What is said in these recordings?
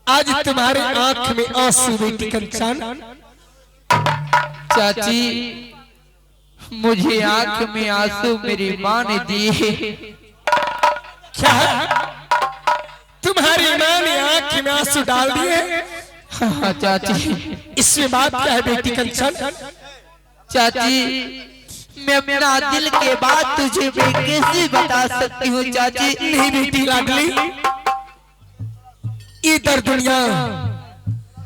आज तुम्हारे आंख में आंसू बेटी कंचन। चाची मुझे आंख में आंसू मेरी माँ ने दिए। क्या तुम्हारी माँ ने आंख में आंसू डाल दिए? हाँ चाची। इसमें बात क्या है बेटी कंचन? चाची मैं अपना दिल के बात तुझे मैं कैसे बता सकती हूँ चाची। नहीं बेटी लाडली, इधर दुनिया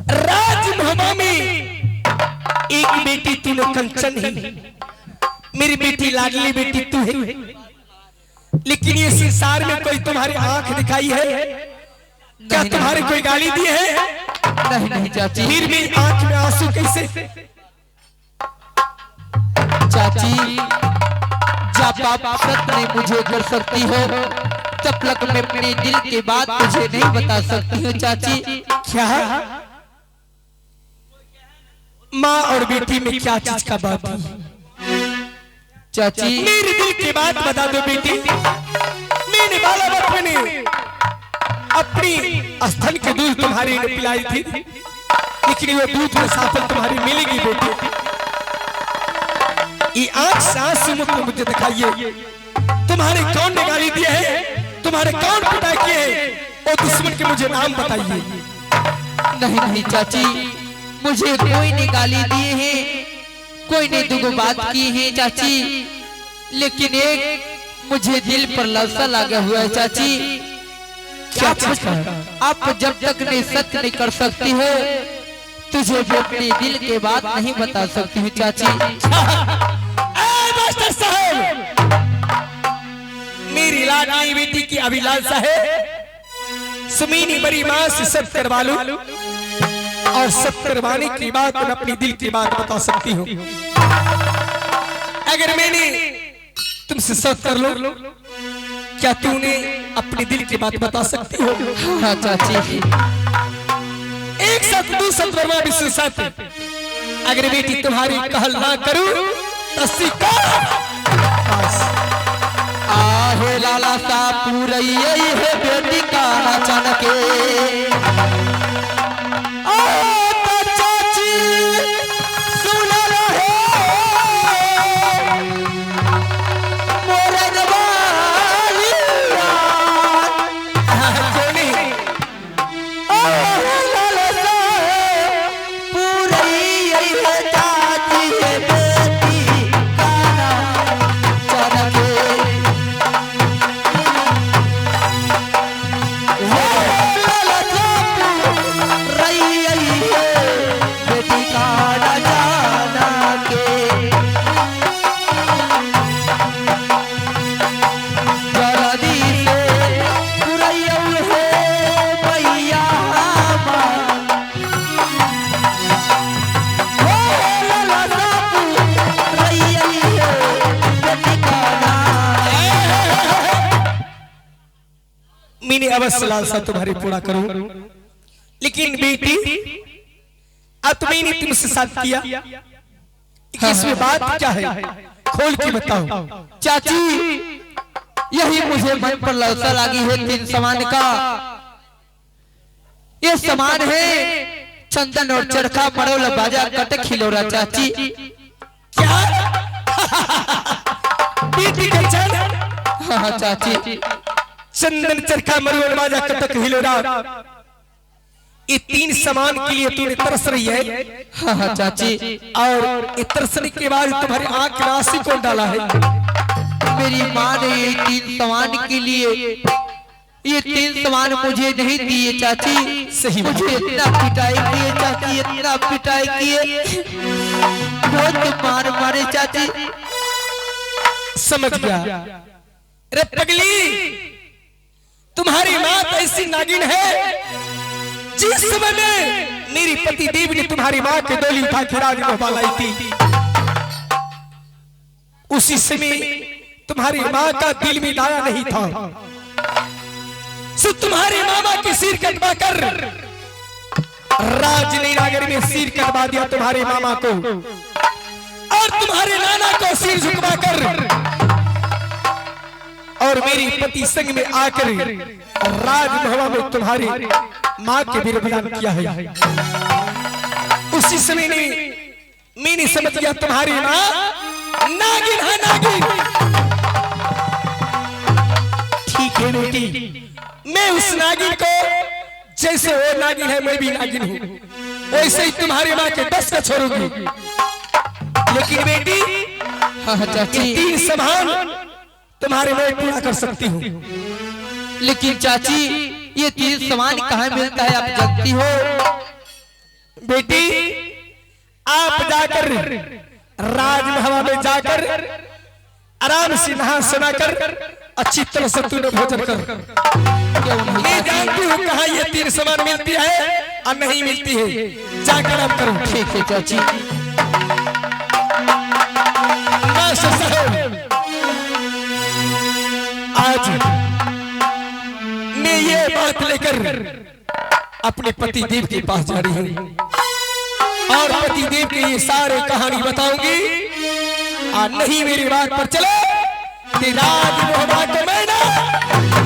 राजमहल में एक बेटी तूने कंचन है, मेरी बेटी लाडली बेटी तू है। लेकिन ये संसार में कोई तुम्हारी आंख दिखाई है क्या? तुम्हारे कोई गाली दी है? नहीं नहीं चाची। फिर भी आंख में आंसू कैसे? चाची जब आप सत्य मुझे कर सकती हो तब तक मैं अपने दिल की बात तुझे नहीं बता सकती हूँ चाची। क्या माँ और बेटी में क्या चीज का बात है? चाची मेरे दिल की बात बता दो बेटी। मैंने बाला बच्चे ने अपनी स्तन के दूध तुम्हारी ने पिलाई थी, लेकिन वो दूध में साफल तुम्हारी मिलेगी बेटी। ये आंख से आंसू मुझे दिखाइए, तुम्हारे कौन ने गाली दिए है? तुम्हारे कौन पिटाई किए है? वो दुश्मन के मुझे नाम बताइए। नहीं नहीं चाची, मुझे कोई ने गाली दिए हैं, कोई ने दुगो बात की है चाची, लेकिन एक मुझे दिल पर ललसा लगा हुआ है चाची। क्या आप जब तक नहीं सत्य नहीं कर सकती हो तुझे भी अपने दिल के बात नहीं बता सकती हूँ चाची। मास्टर साहब, मेरी लाडली बेटी की अभिलाषा है सुमीनी बड़ी माँ से सब करवा लूं, और सब करवाने की बात मैं अपनी दिल की बात बता सकती हूँ। अगर मैंने तुमसे सब कर लो, क्या तूने अपने दिल की बात बता सकती हो? हाँ चाची। एक सत दो सत वर्मा विश्व सत्य। अगर बेटी तुम्हारी कहल ना करूं तो आहे लाला सा पूरई है बेटी का नाचन के। मैंने अवश्य लालसा तुम्हारी पूरा करूं, लेकिन बेटी अब तो मैंने तुमसे साथ किया, इसमें बात क्या है? खोल के बताओ। चाची यही मुझे मन पर ललसा लगी है तीन समान का। ये समान है चंदन और चरखा मरोला बाजा कटक खिलौरा चाची। क्या बेटी कंचन? हाँ चाची। चंदन चरखा मरुआ बाजा कटक हिलोरा, ये तीन सामान के लिए तूने तरस रही है? हाँ चाची। और ये तरसने के बाद तुम्हारी आंख में आंसू कौन डाला है? मेरी माँ ने ये तीन सामान के लिए ये तीन सामान मुझे नहीं दिए चाची। सही मुझे इतना पिटाई किए चाची, इतना पिटाई किए, बहुत मार मारे चाची। समझ गया। रे पगली, तुम्हारी माँ तो ऐसी नागिन है, जिस समय में मेरी पति देव ने तुम्हारी माँ के डोली उठा के राजमहल लाई थी, उसी समय तुम्हारी माँ का दिल में दाया नहीं था। सो तुम्हारे मामा के सिर कटवा कर राजनगर में सिर कटवा दिया तुम्हारे मामा को, और तुम्हारे नाना को सिर झुकवा कर और मेरी पति संग में आकर राजभवन में तुम्हारी माँ के वीर प्रदान किया है। उसी समय ने मैंने समझ गया तुम्हारी माँ नागिन है, नागिन। ठीक है बेटी, मैं उस नागिन को, जैसे वो नागिन है मैं भी नागिन हूँ, वैसे ही तुम्हारी माँ के 10 का छोड़ूंगी। लेकिन बेटी, हाँ चाची, 3 समान तुम्हारे मैं पूरा कर सकती हूँ। लेकिन चाची ये 3 सामान कहाँ मिलता है आप जानती हो? बेटी, आप जाकर राजमहल में जाकर आराम से नहा सुना कर अच्छी तरह से तूने भोजन कर। मैं जानती हूँ कहाँ ये 3 सामान मिलती है और नहीं मिलती है, जाकर आप करो। ठीक है चाची। मास्टर साहब, आज मैं ये बात लेकर अपने पति देव के पास जा रही हूँ और पति देव की ये सारे कहानी बताऊंगी। और नहीं मेरी बात पर चलो कि राजमहल को मैं ना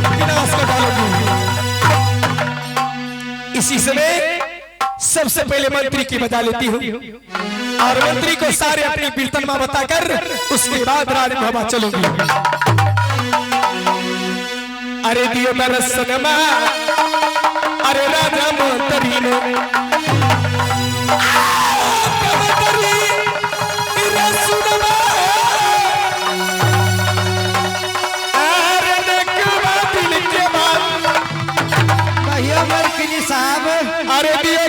विनाश कर डालूंगी। इसी समय सबसे पहले मंत्री की बजा लेती हूँ और मंत्री को सारे अपनी कीर्तनमा बताकर उसके बाद राजमहल चलूंगी। अरे दियो दर्शनमा, अरे राजा मंत्री ने साहब, अरे दियो